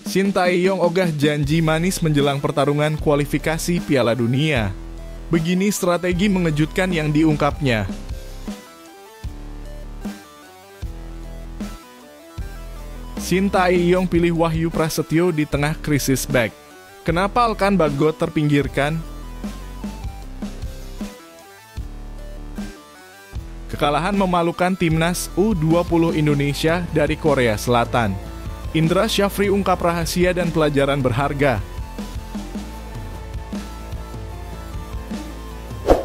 Shin Tae-yong ogah janji manis menjelang pertarungan kualifikasi Piala Dunia. Begini strategi mengejutkan yang diungkapnya. Shin Tae-yong pilih Wahyu Prasetyo di tengah krisis back. Kenapa Alkan Bagot terpinggirkan? Kekalahan memalukan timnas U20 Indonesia dari Korea Selatan. Indra Syafri ungkap rahasia dan pelajaran berharga.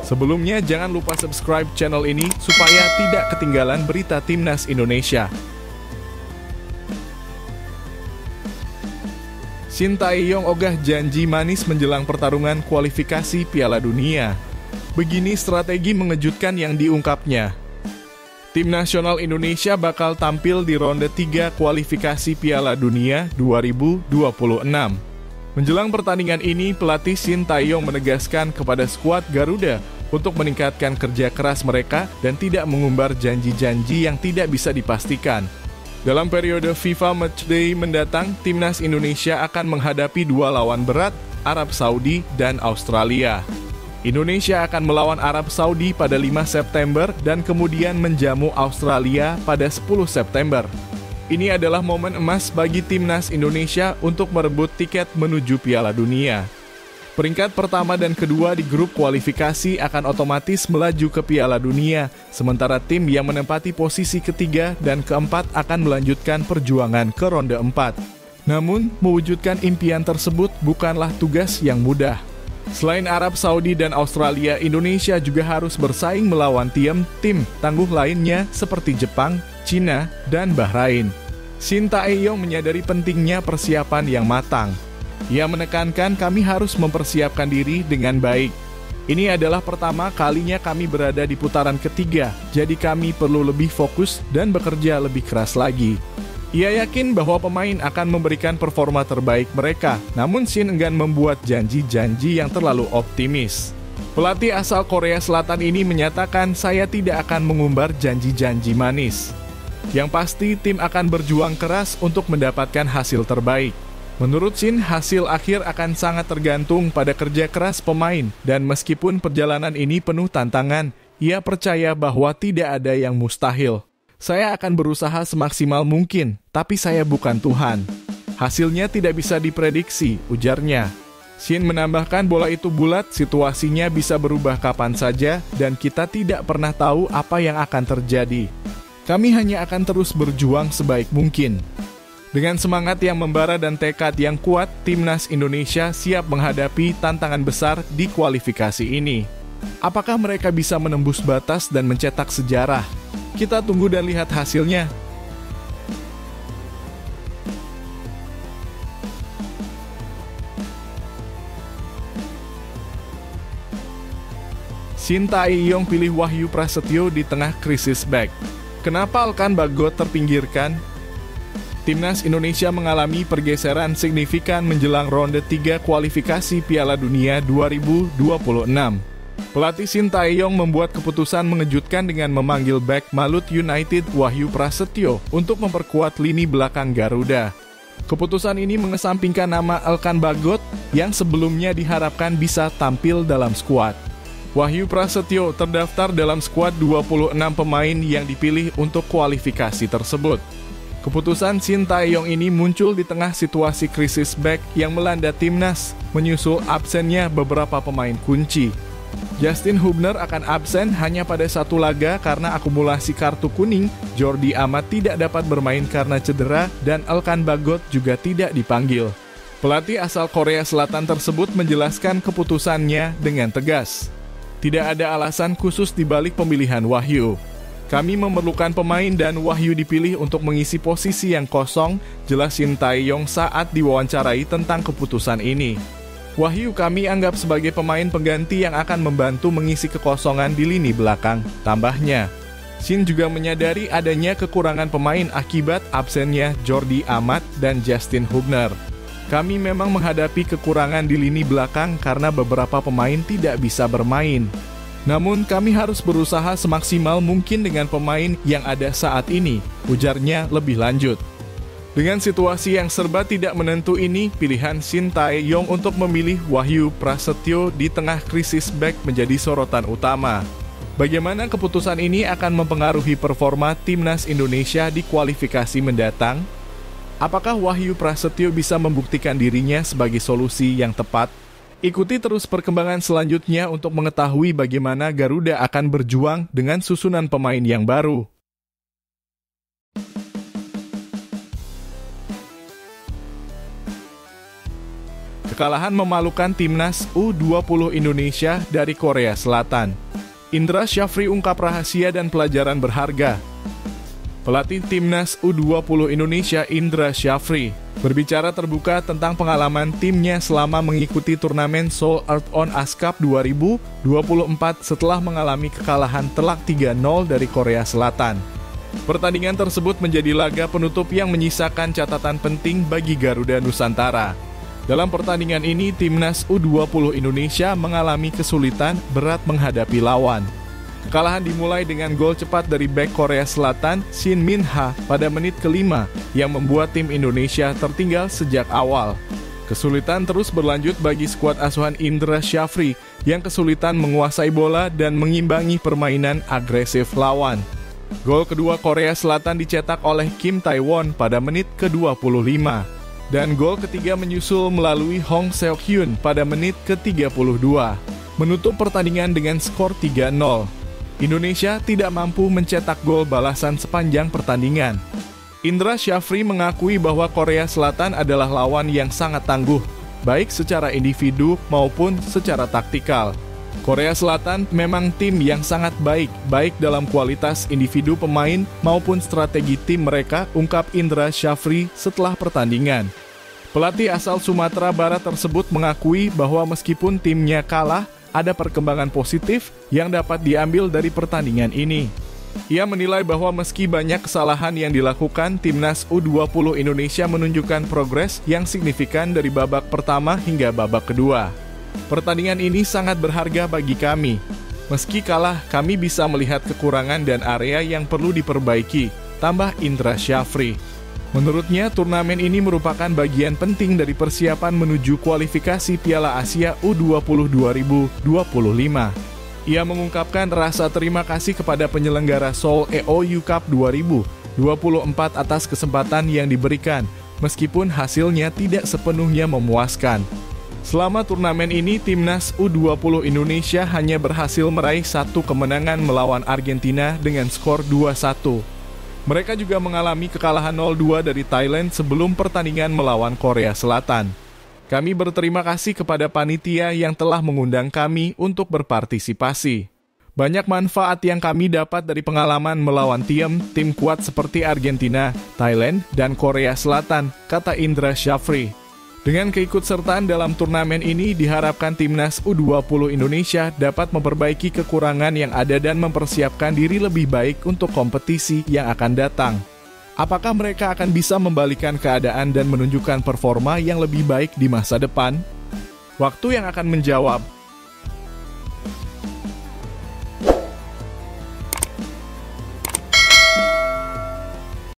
Sebelumnya jangan lupa subscribe channel ini supaya tidak ketinggalan berita timnas Indonesia. Shin Tae-yong ogah janji manis menjelang pertarungan kualifikasi Piala Dunia. Begini strategi mengejutkan yang diungkapnya. Tim nasional Indonesia bakal tampil di ronde 3 kualifikasi Piala Dunia 2026. Menjelang pertandingan ini, pelatih Shin Tae-yong menegaskan kepada skuad Garuda untuk meningkatkan kerja keras mereka dan tidak mengumbar janji-janji yang tidak bisa dipastikan. Dalam periode FIFA Matchday mendatang, timnas Indonesia akan menghadapi dua lawan berat, Arab Saudi dan Australia. Indonesia akan melawan Arab Saudi pada 5 September dan kemudian menjamu Australia pada 10 September. Ini adalah momen emas bagi timnas Indonesia untuk merebut tiket menuju Piala Dunia. Peringkat pertama dan kedua di grup kualifikasi akan otomatis melaju ke Piala Dunia, sementara tim yang menempati posisi ketiga dan keempat akan melanjutkan perjuangan ke ronde 4. Namun, mewujudkan impian tersebut bukanlah tugas yang mudah. Selain Arab Saudi dan Australia, Indonesia juga harus bersaing melawan tim tangguh lainnya seperti Jepang, Cina, dan Bahrain. Shin Tae-yong menyadari pentingnya persiapan yang matang. Ia menekankan kami harus mempersiapkan diri dengan baik. Ini adalah pertama kalinya kami berada di putaran ketiga, jadi kami perlu lebih fokus dan bekerja lebih keras lagi. Ia yakin bahwa pemain akan memberikan performa terbaik mereka, namun Shin enggan membuat janji-janji yang terlalu optimis. Pelatih asal Korea Selatan ini menyatakan, "Saya tidak akan mengumbar janji-janji manis. Yang pasti tim akan berjuang keras untuk mendapatkan hasil terbaik." Menurut Shin, hasil akhir akan sangat tergantung pada kerja keras pemain, dan meskipun perjalanan ini penuh tantangan, ia percaya bahwa tidak ada yang mustahil. Saya akan berusaha semaksimal mungkin, tapi saya bukan Tuhan. Hasilnya tidak bisa diprediksi, ujarnya. Shin menambahkan bola itu bulat, situasinya bisa berubah kapan saja, dan kita tidak pernah tahu apa yang akan terjadi. Kami hanya akan terus berjuang sebaik mungkin. Dengan semangat yang membara dan tekad yang kuat, timnas Indonesia siap menghadapi tantangan besar di kualifikasi ini. Apakah mereka bisa menembus batas dan mencetak sejarah? Kita tunggu dan lihat hasilnya. Shin Tae-yong pilih Wahyu Prasetyo di tengah krisis back. Kenapa Alkan Bagot terpinggirkan? Timnas Indonesia mengalami pergeseran signifikan menjelang ronde 3 kualifikasi Piala Dunia 2026. Pelatih Shin Tae-yong membuat keputusan mengejutkan dengan memanggil bek Malut United Wahyu Prasetyo untuk memperkuat lini belakang Garuda. Keputusan ini mengesampingkan nama Alkan Bagot yang sebelumnya diharapkan bisa tampil dalam skuad. Wahyu Prasetyo terdaftar dalam skuad 26 pemain yang dipilih untuk kualifikasi tersebut. Keputusan Shin Tae-yong ini muncul di tengah situasi krisis back yang melanda timnas, menyusul absennya beberapa pemain kunci. Justin Hubner akan absen hanya pada satu laga karena akumulasi kartu kuning, Jordi Amat tidak dapat bermain karena cedera, dan Alkan Bagot juga tidak dipanggil. Pelatih asal Korea Selatan tersebut menjelaskan keputusannya dengan tegas. Tidak ada alasan khusus di balik pemilihan Wahyu. Kami memerlukan pemain dan Wahyu dipilih untuk mengisi posisi yang kosong, jelas Shin Tae-yong saat diwawancarai tentang keputusan ini. Wahyu kami anggap sebagai pemain pengganti yang akan membantu mengisi kekosongan di lini belakang, tambahnya. Shin juga menyadari adanya kekurangan pemain akibat absennya Jordi Amat dan Justin Hubner. Kami memang menghadapi kekurangan di lini belakang karena beberapa pemain tidak bisa bermain. Namun kami harus berusaha semaksimal mungkin dengan pemain yang ada saat ini, ujarnya lebih lanjut. Dengan situasi yang serba tidak menentu ini, pilihan Shin Tae-yong untuk memilih Wahyu Prasetyo di tengah krisis bek menjadi sorotan utama. Bagaimana keputusan ini akan mempengaruhi performa timnas Indonesia di kualifikasi mendatang? Apakah Wahyu Prasetyo bisa membuktikan dirinya sebagai solusi yang tepat? Ikuti terus perkembangan selanjutnya untuk mengetahui bagaimana Garuda akan berjuang dengan susunan pemain yang baru. Kekalahan memalukan timnas U20 Indonesia dari Korea Selatan. Indra Syafri ungkap rahasia dan pelajaran berharga. Pelatih timnas U20 Indonesia Indra Syafri berbicara terbuka tentang pengalaman timnya selama mengikuti turnamen Seoul Earth On Ice Cup 2024 setelah mengalami kekalahan telak 3-0 dari Korea Selatan. Pertandingan tersebut menjadi laga penutup yang menyisakan catatan penting bagi Garuda Nusantara. Dalam pertandingan ini, timnas U20 Indonesia mengalami kesulitan berat menghadapi lawan. Kekalahan dimulai dengan gol cepat dari bek Korea Selatan, Shin Min-ha, pada menit ke-5, yang membuat tim Indonesia tertinggal sejak awal. Kesulitan terus berlanjut bagi skuad asuhan Indra Syafri, yang kesulitan menguasai bola dan mengimbangi permainan agresif lawan. Gol kedua Korea Selatan dicetak oleh Kim Tae-won pada menit ke-25. Dan gol ketiga menyusul melalui Hong Seok-hyun pada menit ke-32. Menutup pertandingan dengan skor 3-0. Indonesia tidak mampu mencetak gol balasan sepanjang pertandingan. Indra Syafri mengakui bahwa Korea Selatan adalah lawan yang sangat tangguh, baik secara individu maupun secara taktikal. Korea Selatan memang tim yang sangat baik dalam kualitas individu pemain maupun strategi tim mereka, ungkap Indra Syafri setelah pertandingan. Pelatih asal Sumatera Barat tersebut mengakui bahwa meskipun timnya kalah, ada perkembangan positif yang dapat diambil dari pertandingan ini. Ia menilai bahwa meski banyak kesalahan yang dilakukan, timnas U20 Indonesia menunjukkan progres yang signifikan dari babak pertama hingga babak kedua. Pertandingan ini sangat berharga bagi kami. Meski kalah, kami bisa melihat kekurangan dan area yang perlu diperbaiki, tambah Indra Syafri. Menurutnya, turnamen ini merupakan bagian penting dari persiapan menuju kualifikasi Piala Asia U20 2025. Ia mengungkapkan rasa terima kasih kepada penyelenggara Seoul EOU Cup 2024 atas kesempatan yang diberikan, meskipun hasilnya tidak sepenuhnya memuaskan. Selama turnamen ini, timnas U20 Indonesia hanya berhasil meraih satu kemenangan melawan Argentina dengan skor 2-1. Mereka juga mengalami kekalahan 0-2 dari Thailand sebelum pertandingan melawan Korea Selatan. Kami berterima kasih kepada panitia yang telah mengundang kami untuk berpartisipasi. Banyak manfaat yang kami dapat dari pengalaman melawan tim kuat seperti Argentina, Thailand, dan Korea Selatan, kata Indra Syafri. Dengan keikutsertaan dalam turnamen ini, diharapkan timnas U20 Indonesia dapat memperbaiki kekurangan yang ada dan mempersiapkan diri lebih baik untuk kompetisi yang akan datang. Apakah mereka akan bisa membalikan keadaan dan menunjukkan performa yang lebih baik di masa depan? Waktu yang akan menjawab.